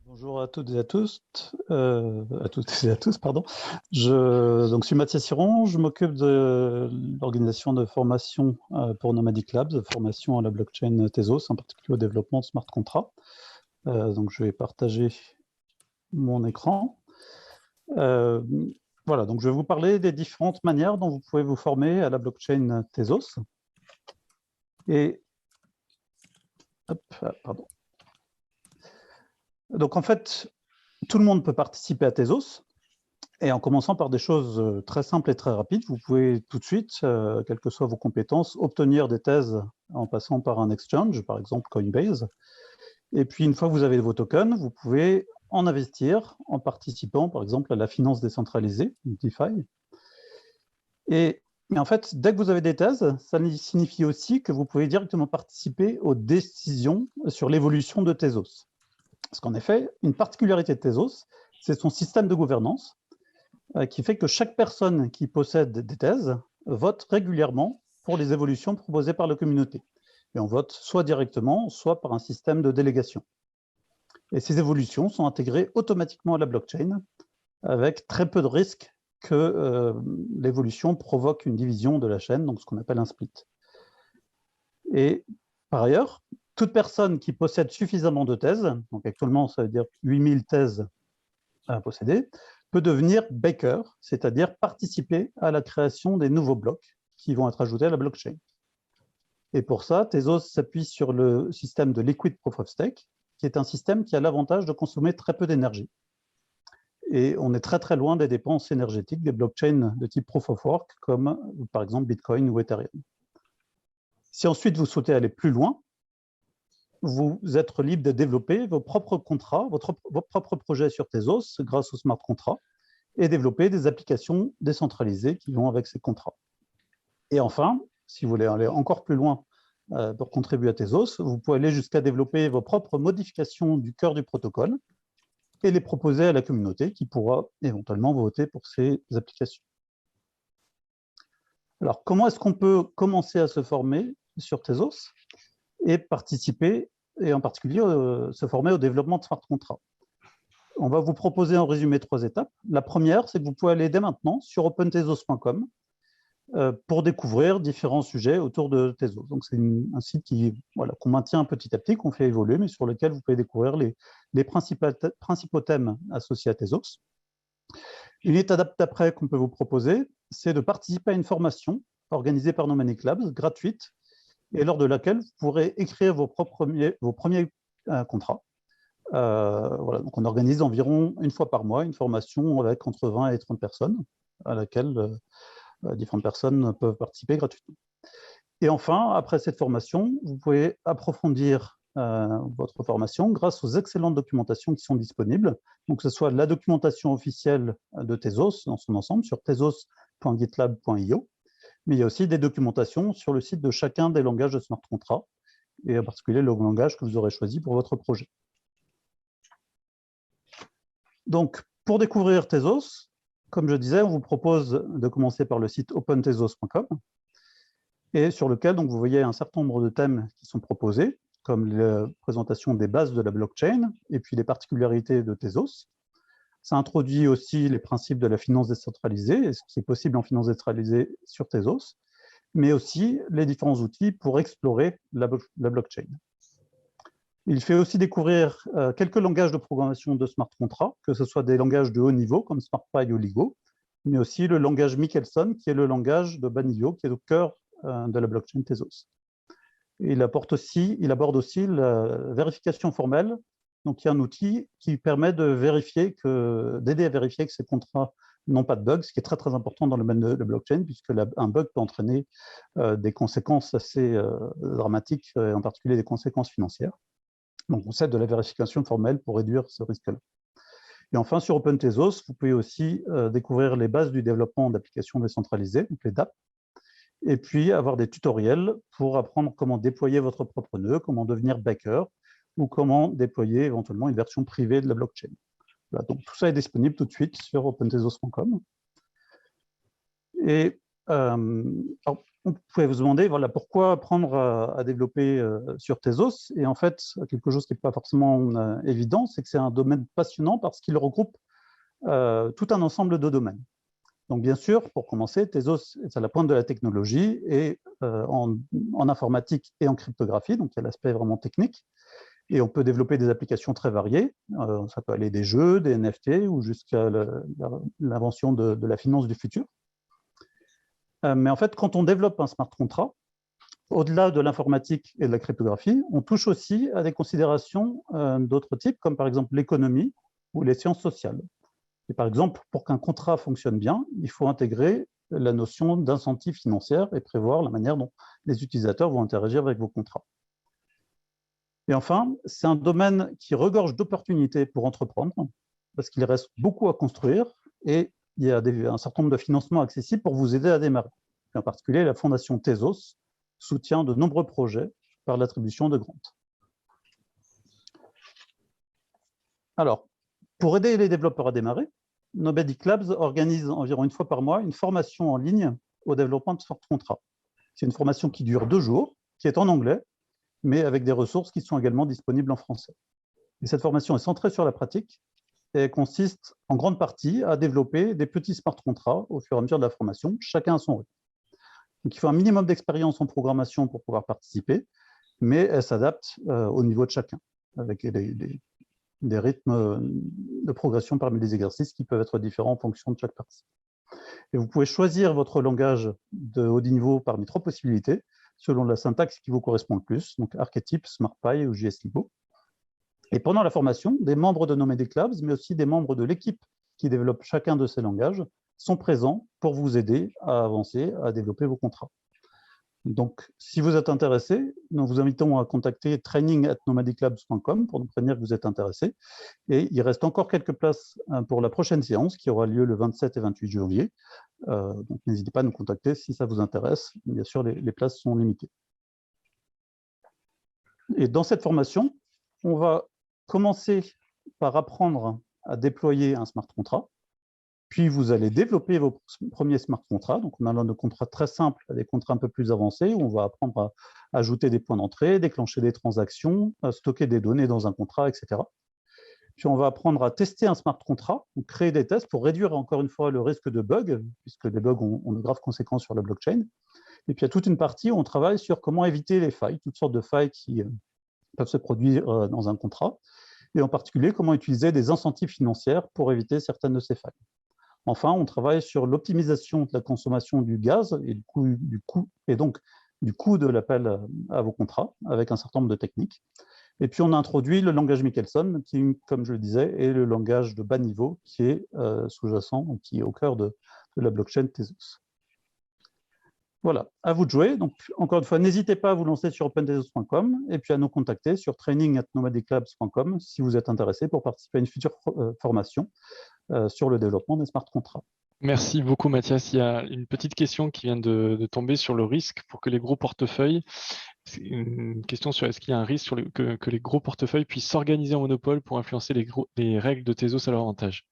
Bonjour à toutes et à tous, pardon. Donc, je suis Mathias Siron, je m'occupe de l'organisation de formation pour Nomadic Labs, formation à la blockchain Tezos, en particulier au développement de smart contracts. Donc, je vais partager mon écran. Voilà, donc je vais vous parler des différentes manières dont vous pouvez vous former à la blockchain Tezos. Et, hop, pardon. Donc, en fait, tout le monde peut participer à Tezos, et en commençant par des choses très simples et très rapides, vous pouvez tout de suite, quelles que soient vos compétences, obtenir des thèses en passant par un exchange, par exemple Coinbase. Et puis, une fois que vous avez vos tokens, vous pouvez en investir en participant, par exemple, à la finance décentralisée, DeFi. Mais en fait, dès que vous avez des thèses, ça signifie aussi que vous pouvez directement participer aux décisions sur l'évolution de Tezos. Parce qu'en effet, une particularité de Tezos, c'est son système de gouvernance qui fait que chaque personne qui possède des thèses vote régulièrement pour les évolutions proposées par la communauté. Et on vote soit directement, soit par un système de délégation. Et ces évolutions sont intégrées automatiquement à la blockchain, avec très peu de risques que l'évolution provoque une division de la chaîne, donc ce qu'on appelle un split. Et par ailleurs, toute personne qui possède suffisamment de thèses, donc actuellement ça veut dire 8000 thèses à posséder, peut devenir backer, c'est-à-dire participer à la création des nouveaux blocs qui vont être ajoutés à la blockchain. Et pour ça, Tezos s'appuie sur le système de Liquid Proof of Stake, qui est un système qui a l'avantage de consommer très peu d'énergie. Et on est très très loin des dépenses énergétiques des blockchains de type Proof of Work, comme par exemple Bitcoin ou Ethereum. Si ensuite vous souhaitez aller plus loin, vous êtes libre de développer vos propres contrats, vos propres projets sur Tezos grâce au smart contract et développer des applications décentralisées qui vont avec ces contrats. Et enfin, si vous voulez aller encore plus loin pour contribuer à Tezos, vous pouvez aller jusqu'à développer vos propres modifications du cœur du protocole et les proposer à la communauté qui pourra éventuellement voter pour ces applications. Alors, comment est-ce qu'on peut commencer à se former sur Tezos et participer, et en particulier se former au développement de smart contracts? On va vous proposer en résumé 3 étapes. La première, c'est que vous pouvez aller dès maintenant sur opentezos.com pour découvrir différents sujets autour de Tezos. Donc, c'est un site qu'on maintient petit à petit, qu'on fait évoluer, mais sur lequel vous pouvez découvrir les principaux thèmes associés à Tezos. Une étape d'après qu'on peut vous proposer, c'est de participer à une formation organisée par Nomadic Labs, gratuite, et lors de laquelle vous pourrez écrire vos premiers contrats. Voilà, donc on organise environ une fois par mois une formation avec entre 20 et 30 personnes, à laquelle différentes personnes peuvent participer gratuitement. Et enfin, après cette formation, vous pouvez approfondir votre formation grâce aux excellentes documentations qui sont disponibles, donc que ce soit la documentation officielle de Tezos dans son ensemble sur tezos.gitlab.io, mais il y a aussi des documentations sur le site de chacun des langages de smart contract, et en particulier le langage que vous aurez choisi pour votre projet. Donc, pour découvrir Tezos, comme je disais, on vous propose de commencer par le site opentezos.com, et sur lequel donc, vous voyez un certain nombre de thèmes qui sont proposés, comme la présentation des bases de la blockchain, et puis les particularités de Tezos. Ça introduit aussi les principes de la finance décentralisée, et ce qui est possible en finance décentralisée sur Tezos, mais aussi les différents outils pour explorer la blockchain. Il fait aussi découvrir quelques langages de programmation de smart contracts, que ce soit des langages de haut niveau comme SmartPy ou Ligo, mais aussi le langage Michelson, qui est le langage de Banilio, qui est au cœur de la blockchain Tezos. Et il aborde aussi la vérification formelle, donc il y a un outil qui permet d'aider à vérifier que ces contrats n'ont pas de bugs, ce qui est très très important dans le domaine de la blockchain, puisque un bug peut entraîner des conséquences assez dramatiques, en particulier des conséquences financières. Donc, on sait de la vérification formelle pour réduire ce risque-là. Et enfin, sur OpenTezos, vous pouvez aussi découvrir les bases du développement d'applications décentralisées, donc les DApp, et puis avoir des tutoriels pour apprendre comment déployer votre propre nœud, comment devenir backer, ou comment déployer éventuellement une version privée de la blockchain. Voilà, donc tout ça est disponible tout de suite sur OpenTezos.com. Et alors, vous pouvez vous demander voilà, pourquoi apprendre à développer sur Tezos. Et en fait, quelque chose qui n'est pas forcément évident, c'est que c'est un domaine passionnant parce qu'il regroupe tout un ensemble de domaines. Donc bien sûr, pour commencer, Tezos est à la pointe de la technologie et en informatique et en cryptographie, donc il y a l'aspect vraiment technique. Et on peut développer des applications très variées. Ça peut aller des jeux, des NFT ou jusqu'à l'invention de la finance du futur. Mais en fait, quand on développe un smart contract, au-delà de l'informatique et de la cryptographie, on touche aussi à des considérations d'autres types, comme par exemple l'économie ou les sciences sociales. Et par exemple, pour qu'un contrat fonctionne bien, il faut intégrer la notion d'incentive financière et prévoir la manière dont les utilisateurs vont interagir avec vos contrats. Et enfin, c'est un domaine qui regorge d'opportunités pour entreprendre, parce qu'il reste beaucoup à construire et il y a un certain nombre de financements accessibles pour vous aider à démarrer. En particulier, la fondation Tezos soutient de nombreux projets par l'attribution de grants. Alors, pour aider les développeurs à démarrer, Nomadic Labs organise environ une fois par mois une formation en ligne au développement de smart contracts. C'est une formation qui dure 2 jours, qui est en anglais, mais avec des ressources qui sont également disponibles en français. Et cette formation est centrée sur la pratique et consiste en grande partie à développer des petits smart contracts au fur et à mesure de la formation, chacun à son rythme. Donc il faut un minimum d'expérience en programmation pour pouvoir participer, mais elle s'adapte au niveau de chacun, avec des rythmes de progression parmi les exercices qui peuvent être différents en fonction de chaque partie. Et vous pouvez choisir votre langage de haut niveau parmi 3 possibilités, selon la syntaxe qui vous correspond le plus, donc Archetype, SmartPy ou JSLibo. Et pendant la formation, des membres de Nomadic Labs, mais aussi des membres de l'équipe qui développe chacun de ces langages, sont présents pour vous aider à avancer, à développer vos contrats. Donc, si vous êtes intéressé, nous vous invitons à contacter training@nomadiclabs.com pour nous prévenir que vous êtes intéressé. Et il reste encore quelques places pour la prochaine séance qui aura lieu le 27 et 28 janvier. Donc, n'hésitez pas à nous contacter si ça vous intéresse. Bien sûr, les places sont limitées. Et dans cette formation, on va commencer par apprendre à déployer un smart contract. Puis, vous allez développer vos premiers smart contracts. Donc, on a de contrats très simples à des contrats un peu plus avancés où on va apprendre à ajouter des points d'entrée, déclencher des transactions, stocker des données dans un contrat, etc. Puis, on va apprendre à tester un smart contract, donc créer des tests pour réduire encore une fois le risque de bugs, puisque les bugs ont de graves conséquences sur la blockchain. Et puis, il y a toute une partie où on travaille sur comment éviter les failles, toutes sortes de failles qui peuvent se produire dans un contrat, et en particulier comment utiliser des incentives financières pour éviter certaines de ces failles. Enfin, on travaille sur l'optimisation de la consommation du gaz et donc du coût de l'appel à vos contrats avec un certain nombre de techniques. Et puis, on a introduit le langage Michelson, qui, comme je le disais, est le langage de bas niveau qui est sous-jacent, qui est au cœur de la blockchain Tezos. Voilà, à vous de jouer. Donc, encore une fois, n'hésitez pas à vous lancer sur opentezos.com et puis à nous contacter sur training@nomadiclabs.com si vous êtes intéressé pour participer à une future formation sur le développement des smart contracts. Merci beaucoup Mathias. Il y a une petite question qui vient de tomber sur le risque pour que les gros portefeuilles. C'est une question sur est-ce qu'il y a un risque que les gros portefeuilles puissent s'organiser en monopole pour influencer les règles de Tezos à leur avantage.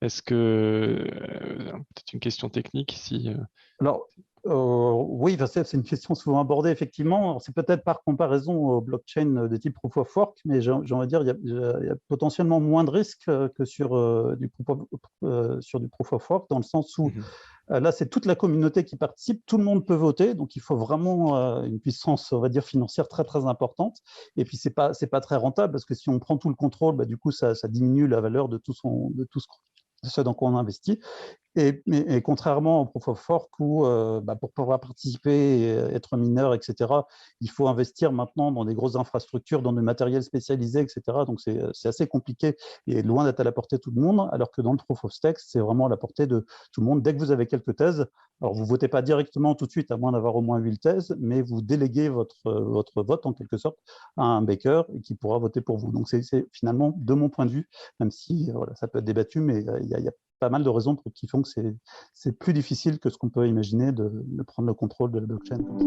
Est-ce que peut-être une question technique si Alors, oui, c'est une question souvent abordée, effectivement. C'est peut-être par comparaison aux blockchains de type Proof of Work, mais j'ai envie de dire il y a potentiellement moins de risques que sur du Proof of Work, dans le sens où là, c'est toute la communauté qui participe, tout le monde peut voter, donc il faut vraiment une puissance, on va dire, financière très, très importante. Et puis, c'est pas très rentable, parce que si on prend tout le contrôle, du coup, ça diminue la valeur de tout ce dans quoi on investit. Et contrairement au Proof of Work où pour pouvoir participer, être mineur, etc., il faut investir maintenant dans des grosses infrastructures, dans du matériel spécialisé, etc. Donc, c'est assez compliqué et loin d'être à la portée de tout le monde, alors que dans le Proof of Stake, c'est vraiment à la portée de tout le monde. Dès que vous avez quelques thèses, alors vous ne votez pas directement tout de suite, à moins d'avoir au moins 8 thèses, mais vous déléguez votre vote en quelque sorte à un backer et qui pourra voter pour vous. Donc, c'est finalement, de mon point de vue, même si ça peut être débattu, mais il y a pas mal de raisons qui font que c'est plus difficile que ce qu'on peut imaginer de prendre le contrôle de la blockchain comme ça.